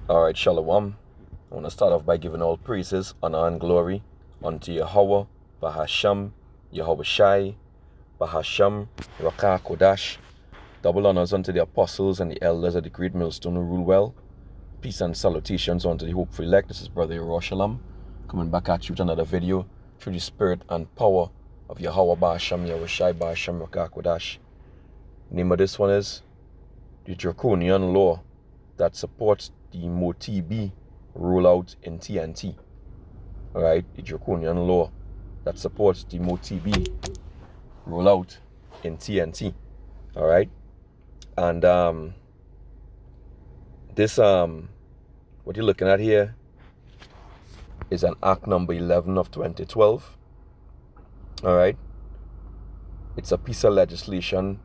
Alright, Shalom. I want to start off by giving all praises, honor, and glory unto Yahweh, Bahasham, Yahweh Shai, Bahasham, Rakah Kodash. Double honors unto the apostles and the elders of the great millstone who rule well. Peace and salutations unto the hopeful elect. This is Brother Yerushalayim coming back at you with another video through the spirit and power of Yahweh, Bahasham, Yahweh Shai, Bahasham, Rakah Kodash. Name of this one is the Draconian Law that supports the M.O.T.B rollout in TNT. Alright, the Draconian Law that supports the M.O.T.B rollout in TNT. Alright, and this what you're looking at here is an Act number 11 of 2012. Alright, it's a piece of legislation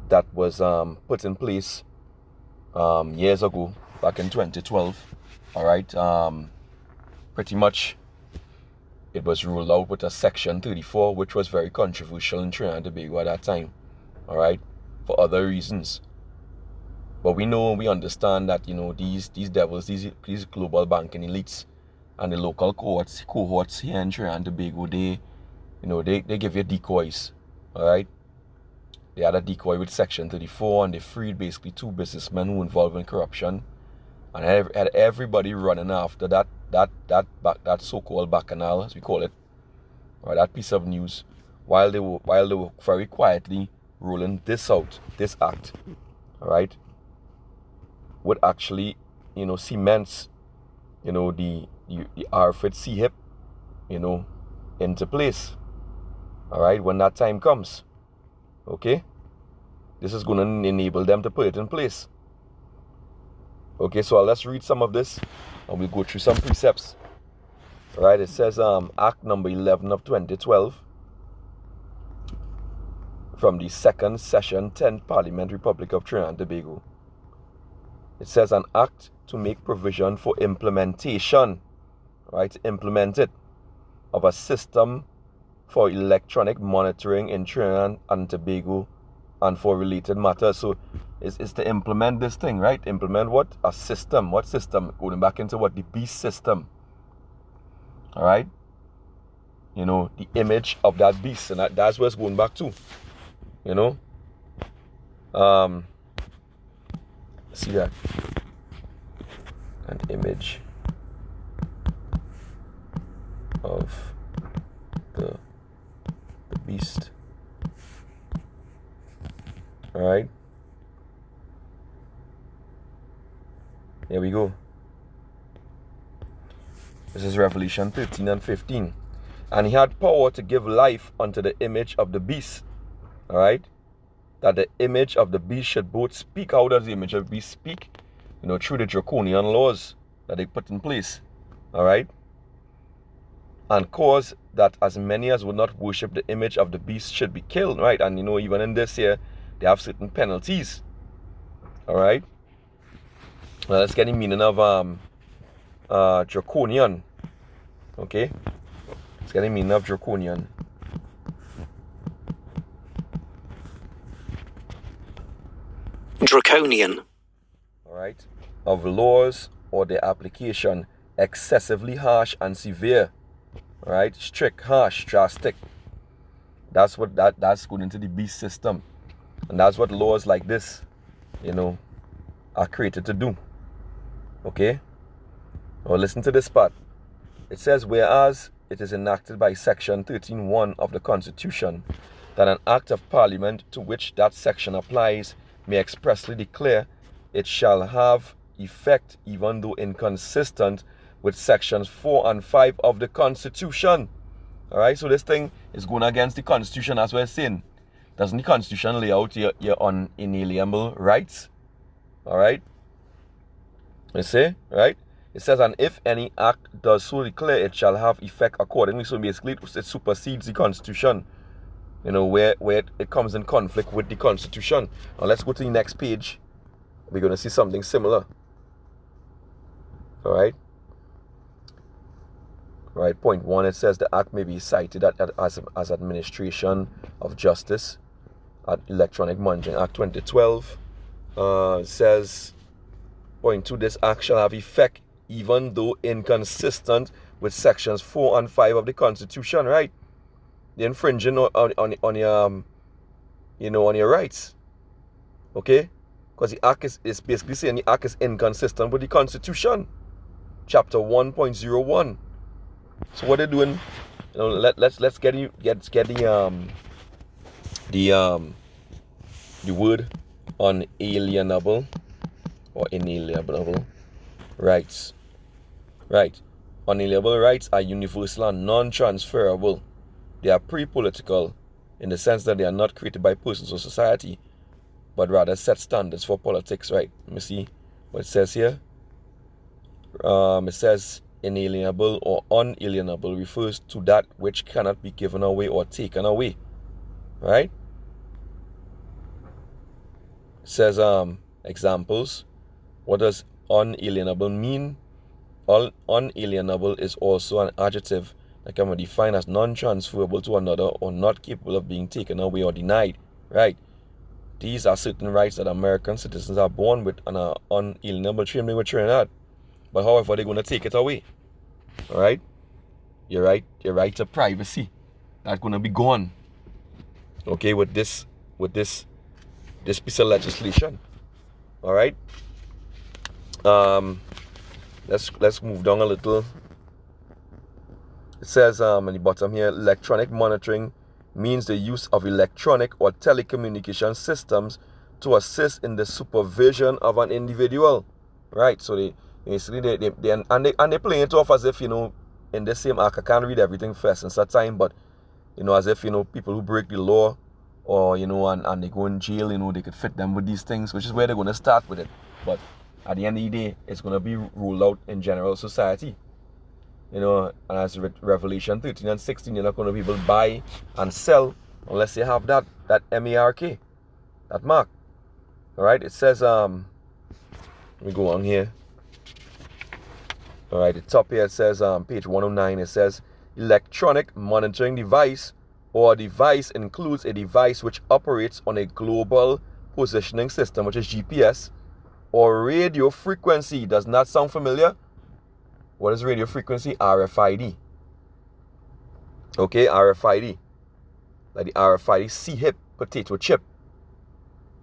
that was put in place years ago, back in 2012. All right, pretty much it was ruled out with a section 34, which was very controversial in Trinidad and Tobago at that time. All right, for other reasons. But we know, we understand that, you know, these devils, these global banking elites and the local cohorts here in Trinidad and Tobago, they give you decoys. All right. They had a decoy with Section 34, and they freed basically 2 businessmen who were involved in corruption, and had everybody running after that so-called bacchanal, as we call it, or that piece of news, while they were very quietly rolling this out, this act, all right, would actually, you know, cements, you know, the RFID CHIP, you know, into place. All right, when that time comes. Okay, this is going to enable them to put it in place. Okay, so let's read some of this and we'll go through some precepts. All right, it says Act number 11 of 2012 from the 2nd Session 10th Parliament, Republic of Trinidad and Tobago. It says an act to make provision for implementation, right, implement it, of a system for electronic monitoring in Trinidad and Tobago and for related matters. So it's to implement this thing, right? Implement what? A system. What system? Going back into what? The beast system. All right? You know, the image of that beast. And that's where it's going back to. You know? See that? An image of the beast. All right, here we go. This is Revelation 13 and 15. And he had power to give life unto the image of the beast. All right, that the image of the beast should both speak. How does the image of the beast speak? You know, through the draconian laws that they put in place. All right, and cause that as many as would not worship the image of the beast should be killed, right? And you know, even in this here, they have certain penalties. All right. Now let's get the meaning of draconian. Okay. Let's get the meaning of draconian. Draconian. All right. Of laws or their application excessively harsh and severe. Right, strict, harsh, drastic. That's what that's going into the beast system, and that's what laws like this, you know, are created to do. Okay. Well, listen to this part. It says, whereas it is enacted by Section 13(1) of the Constitution that an Act of Parliament to which that section applies may expressly declare it shall have effect, even though inconsistent with sections 4 and 5 of the Constitution. All right, so this thing is going against the Constitution, as we're saying. Doesn't the Constitution lay out your unalienable rights? All right, you see, right? It says, and if any act does so declare, it shall have effect accordingly. So basically, it supersedes the Constitution, you know, where it comes in conflict with the Constitution. Now let's go to the next page. We're going to see something similar. All right. Right, point 1, it says the act may be cited as administration of justice at Electronic Monitoring Act 2012. It says Point 2, this act shall have effect even though inconsistent with sections 4 and 5 of the Constitution, right? They're infringing on your on your rights. Okay? Because the act is basically saying the act is inconsistent with the Constitution. Chapter 1.01. So what they're doing, let's get the word unalienable or inalienable rights. Right. Unalienable rights are universal and non-transferable. They are pre-political in the sense that they are not created by persons or society, but rather set standards for politics, right? Let me see what it says here. It says inalienable or unalienable refers to that which cannot be given away or taken away, right? It says examples. What does unalienable mean? Unalienable is also an adjective that can be defined as non-transferable to another or not capable of being taken away or denied, right? These are certain rights that American citizens are born with and are unalienable. Same thing with Trinidad. But however, they're going to take it away, all right? Your right to privacy, that's going to be gone, okay, with this piece of legislation, all right? Let's move down a little. It says at the bottom here, electronic monitoring means the use of electronic or telecommunication systems to assist in the supervision of an individual, right? So they play it off as if, in the same act, I can't read everything first in such time, but as if, people who break the law or and they go in jail, they could fit them with these things, which is where they're going to start with it. But at the end of the day, it's going to be ruled out in general society. And as Revelation 13 and 16, you're not going to be able to buy and sell unless you have that M-A-R-K, that mark. All right, it says, let me go on here. All right, the top here, it says, page 109, it says, electronic monitoring device or device includes a device which operates on a global positioning system, which is GPS, or radio frequency. Does not sound familiar? What is radio frequency? RFID. Okay, RFID. Like the RFID C-hip potato chip.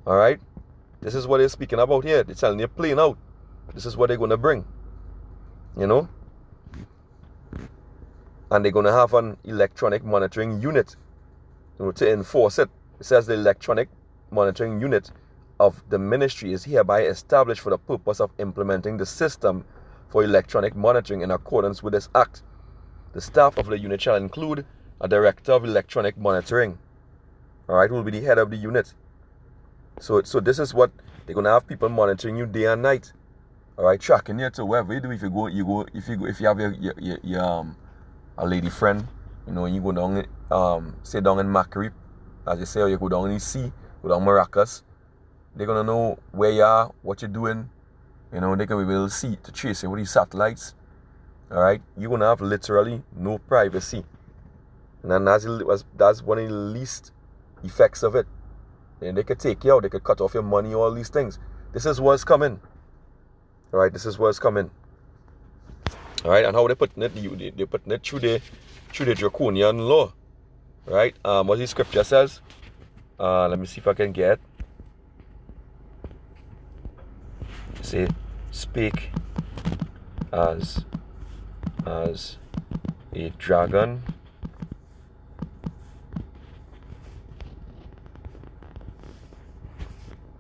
All right? This is what they're speaking about here. They're telling you plain out. This is what they're going to bring. And they're going to have an electronic monitoring unit to enforce it. It says the electronic monitoring unit of the ministry is hereby established for the purpose of implementing the system for electronic monitoring in accordance with this act. The staff of the unit shall include a director of electronic monitoring, all right, who will be the head of the unit. So this is what they're going to have, people monitoring you day and night, all right, tracking you to wherever you do. If you have your a lady friend, you go down, say down in Macquarie, as you say, or you go down in the sea, go down Maracas, they're going to know where you are, what you're doing. They can be able to see, to trace you with these satellites. All right, you're going to have literally no privacy. And that's one of the least effects of it. And they could take you out, they could cut off your money, all these things. This is what's coming. All right, this is what's coming. All right, and how they're putting it, they're putting it through the Draconian Law. Right, what the scripture says. Let me see if I can get. Say, speak as a dragon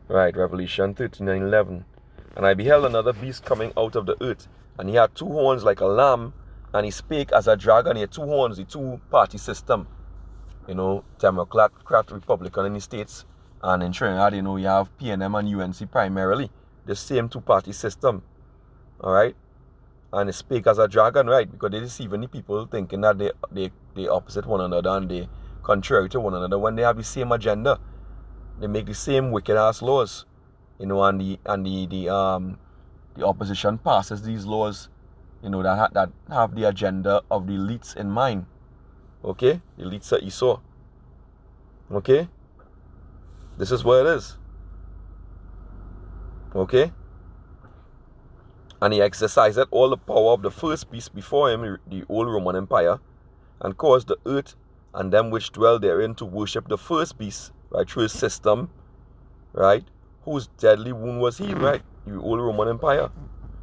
right, Revelation 13:11. And I beheld another beast coming out of the earth, and he had two horns like a lamb, and he spake as a dragon. He had two horns, the two-party system, Democrat, Republican in the States, and in Trinidad, you have PNM and UNC primarily. The same two-party system, all right? And they speak as a dragon, right? Because they deceive the people thinking that they opposite one another and they contrary to one another when they have the same agenda. They make the same wicked-ass laws, and the opposition passes these laws, that have the agenda of the elites in mind. Okay? The elites are Esau. Okay? This is what it is. Okay? And he exercised all the power of the first beast before him, the old Roman Empire, and caused the earth and them which dwell therein to worship the first beast, right, through his system, right, whose deadly wound was healed, right, the old Roman Empire.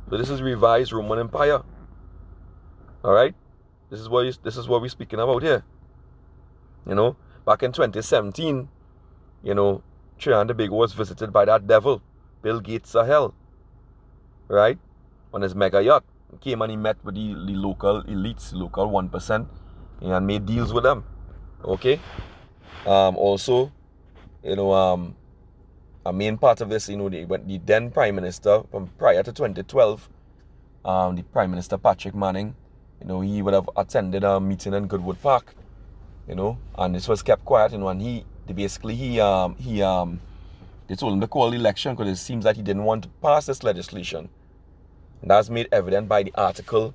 So this is revised Roman Empire. All right, this is what we're speaking about here. You know, back in 2017, you know, Trinidad and Tobago was visited by that devil, Bill Gates of hell, right, on his mega yacht. He came and he met with the local elites, local 1%, and made deals with them. Okay. Also, you know, a main part of this, you know, the then Prime Minister from prior to 2012, the Prime Minister Patrick Manning, you know, he would have attended a meeting in Goodwood Park, you know, and this was kept quiet, you know, and they told him to call the election because it seems that he didn't want to pass this legislation. And that's made evident by the article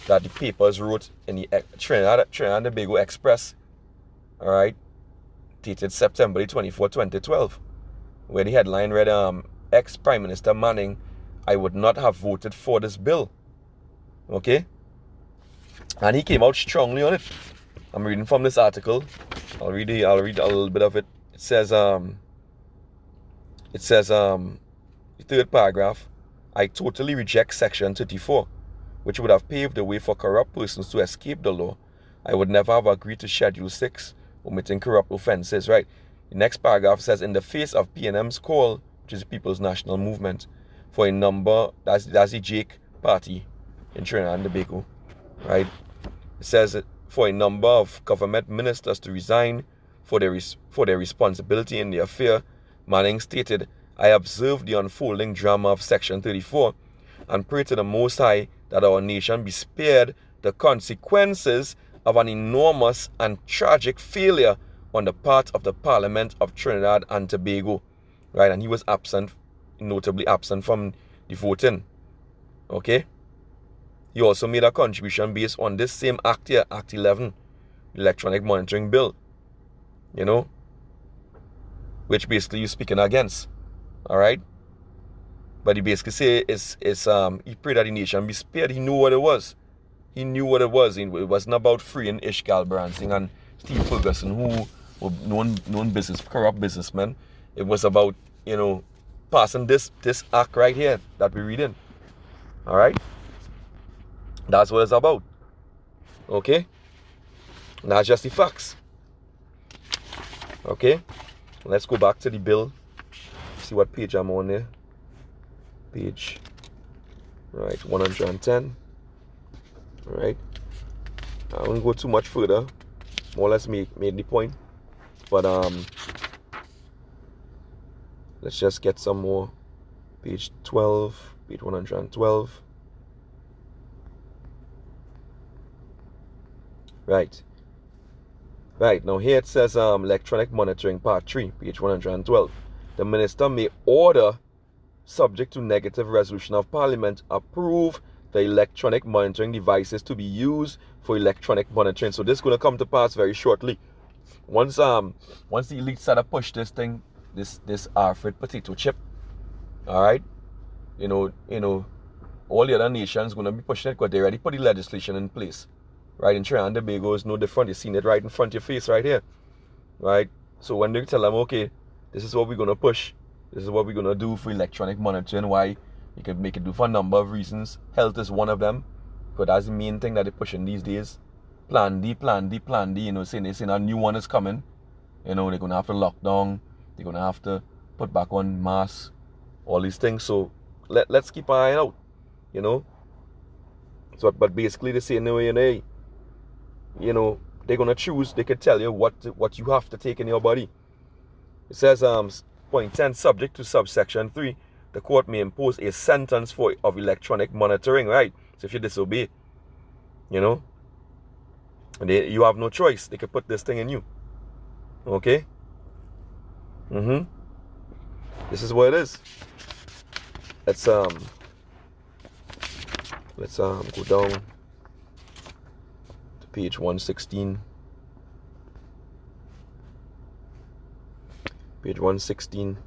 that the papers wrote in the Trinidad and Tobago Express, all right, dated September 24, 2012, where the headline read, ex-Prime Minister Manning, I would not have voted for this bill. Okay? And he came out strongly on it. I'm reading from this article. I'll read a little bit of it. It says, the third paragraph, I totally reject Section 34, which would have paved the way for corrupt persons to escape the law. I would never have agreed to Schedule 6, omitting corrupt offences, right? The next paragraph says, in the face of PNM's call, which is the People's National Movement, for a number, that's the Jake Party in Trinidad and Tobago, right? It says, for a number of government ministers to resign for their responsibility in the affair, Manning stated, I observe the unfolding drama of Section 34 and pray to the Most High that our nation be spared the consequences of an enormous and tragic failure on the part of the Parliament of Trinidad and Tobago, right? And he was absent, notably absent from the voting, okay? He also made a contribution based on this same act here, Act 11, Electronic Monitoring Bill, you know, which basically you're speaking against, all right? But he basically say he prayed that the nation be spared. He knew what it was. He knew what it was. It wasn't about freeing Ishgal Bransing and Steve Ferguson, who were known corrupt businessmen. It was about, you know, passing this act right here that we're reading. All right? That's what it's about. Okay? That's just the facts. Okay? Let's go back to the bill. See what page I'm on there. Page, right, 110. All right. I won't go too much further. More or less made the point. But let's just get some more. Page 12, page 112. Right. Right, now here it says electronic monitoring part 3, page 112. The minister may order, subject to negative resolution of Parliament, approve the electronic monitoring devices to be used for electronic monitoring. So this is going to come to pass very shortly. Once the elites start to push this thing, this Alfred potato chip, all right, you know, all the other nations going to be pushing it because they already put the legislation in place, right? In Trinidad and Tobago is no different. You've seen it right in front of your face right here, right? So when they tell them, okay, this is what we're going to push, this is what we're going to do for electronic monitoring, why you can make it do for a number of reasons. Health is one of them, because that's the main thing that they're pushing these days. Plan D, you know, saying a new one is coming. You know, they're going to have to lock down, they're going to have to put back on masks, all these things. So let's keep an eye out, you know. So, but basically they say, no, you know, they're going to choose, they could tell you what you have to take in your body. It says, point 10, subject to subsection 3, the court may impose a sentence of electronic monitoring, right? So if you disobey, you know, you have no choice. They could put this thing in you. Okay? This is what it is. Let's go down to page 116. Page 116.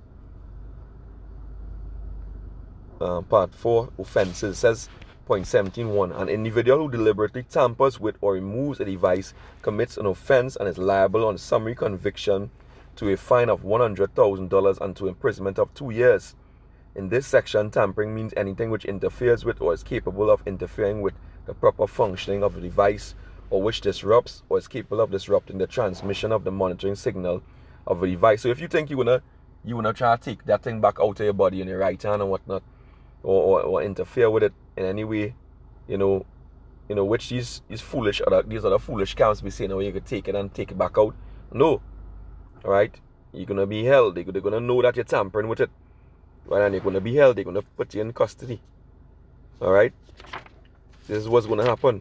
part 4, offenses. It says point 17.1, an individual who deliberately tampers with or removes a device commits an offense and is liable on summary conviction to a fine of $100,000 and to imprisonment of 2 years. In this section, tampering means anything which interferes with or is capable of interfering with the proper functioning of the device, or which disrupts or is capable of disrupting the transmission of the monitoring signal of a device. So if you think you wanna try to take that thing back out of your body in your right hand and whatnot, or interfere with it in any way, which these foolish other foolish camps be saying, you could take it and take it back out. No. Alright? You're gonna be held. They're gonna know that you're tampering with it. Right? And you're gonna be held, they're gonna put you in custody. Alright? This is what's gonna happen.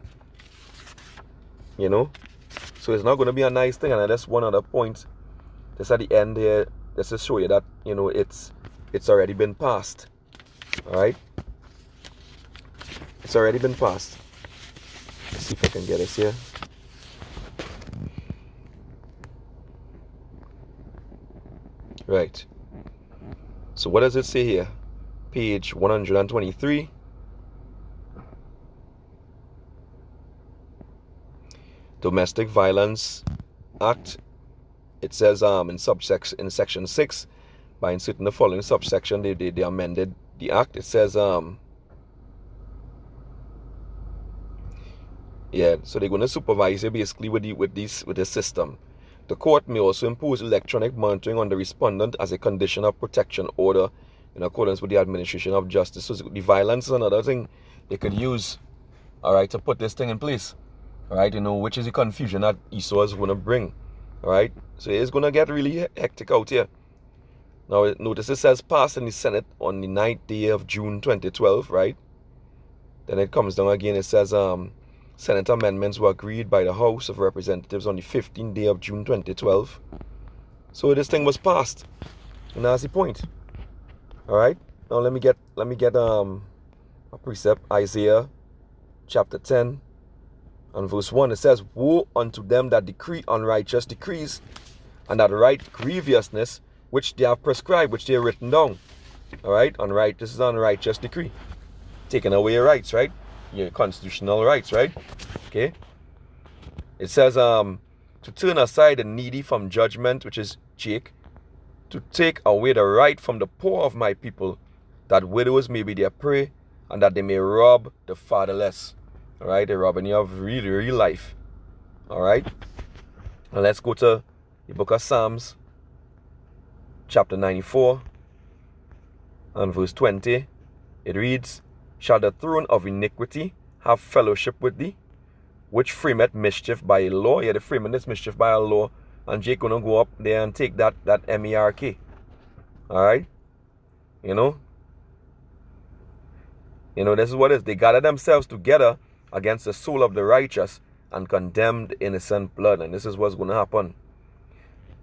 So it's not gonna be a nice thing. And that's one other point. Just at the end here, just to show you that it's already been passed. Alright? It's already been passed. Let's see if I can get this here. Right. So what does it say here? Page 123. Domestic Violence Act. It says in section 6, by inserting the following subsection, they amended the act. It says so they're going to supervise you basically with this system. The court may also impose electronic monitoring on the respondent as a condition of protection order in accordance with the administration of justice. So the violence is another thing they could use, alright, to put this thing in place. Alright, which is the confusion that Esau is going to bring. Alright, so it's going to get really hectic out here. Now, notice it says passed in the Senate on the 9th day of June 2012, right? Then it comes down again, it says Senate amendments were agreed by the House of Representatives on the 15th day of June 2012. So this thing was passed. And that's the point. Alright, now let me get a precept. Isaiah chapter 10 and verse 1. It says, woe unto them that decree unrighteous decrees, and that write grievousness which they have prescribed, which they have written down. Alright, this is unrighteous decree. Taking away your rights, right? Your constitutional rights, right? Okay. It says to turn aside the needy from judgment, which is Jake, to take away the right from the poor of my people, that widows may be their prey, and that they may rob the fatherless. Alright, they're robbing you of real life. Alright. And let's go to the book of Psalms, chapter 94 and verse 20. It reads, shall the throne of iniquity have fellowship with thee, which frameth mischief by a law? Yeah, the framing this mischief by a law. And Jake gonna go up there and take that M.E.R.K. Alright? This is what it is. They gather themselves together against the soul of the righteous and condemned innocent blood. And this is what's going to happen.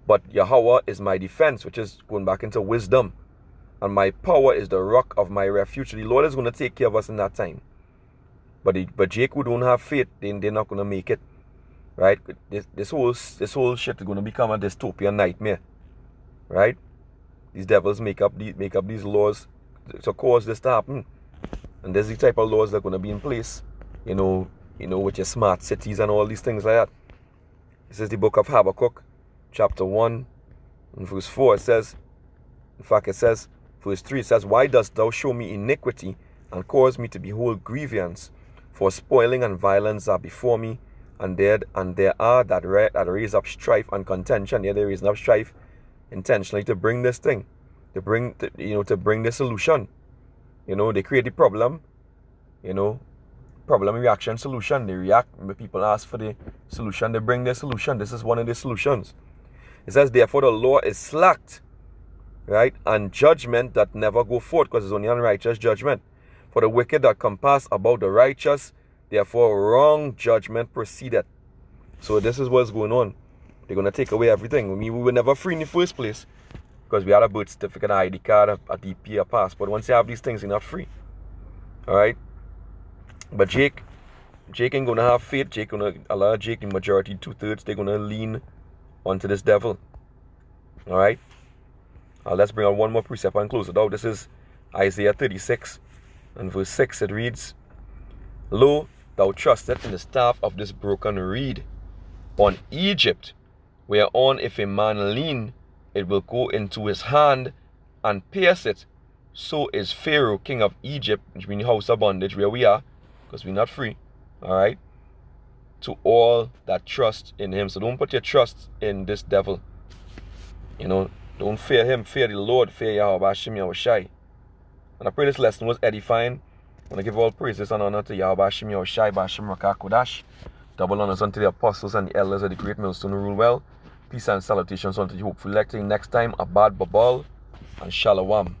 But Yahweh is my defense, which is going back into wisdom. And my power is the rock of my refuge. The Lord is going to take care of us in that time. But Jake who don't have faith, they're not going to make it. Right? This whole shit is going to become a dystopian nightmare. Right? These devils make up these laws to cause this to happen. And there's the type of laws that are going to be in place. With your smart cities and all these things like that. This is the book of Habakkuk, chapter 1, and verse 4. It says, verse 3, it says, why dost thou show me iniquity, and cause me to behold grievance? For spoiling and violence are before me, and there are that raise up strife and contention. Yeah, they're raising up strife intentionally to bring this thing, to bring the solution. They create the problem, problem, reaction, solution. They react when people ask for the solution. They bring their solution. This is one of the solutions. It says, therefore the law is slacked, right? And judgment that never go forth, because it's only unrighteous judgment. For the wicked that compass about the righteous, therefore wrong judgment proceedeth. So this is what's going on. They're going to take away everything. We were never free in the first place, because we had a birth certificate, an ID card, a DP, a passport. Once you have these things, you're not free. Alright? But Jake ain't gonna have faith. Allow Jake, the majority, 2/3, they're gonna lean onto this devil. Alright? Let's bring on one more precept and close it out. This is Isaiah 36 And verse 6 it reads, Lo, thou trustest in the staff of this broken reed, on Egypt, whereon if a man lean, it will go into his hand and pierce it. So is Pharaoh, king of Egypt, which means house of bondage, where we are, because we're not free, all right, to all that trust in him. So don't put your trust in this devil. You know, don't fear him, fear the Lord, fear Yahweh Hashem Yahushai. And I pray this lesson was edifying. I want to give all praises and honor to Yahweh Hashem Yahushai, B'Hashem Rakah Kodash. Double honors unto the apostles and the elders of the great millstone who rule well. Peace and salutations unto the hopeful electing. Next time, Abad Babal and Shalom.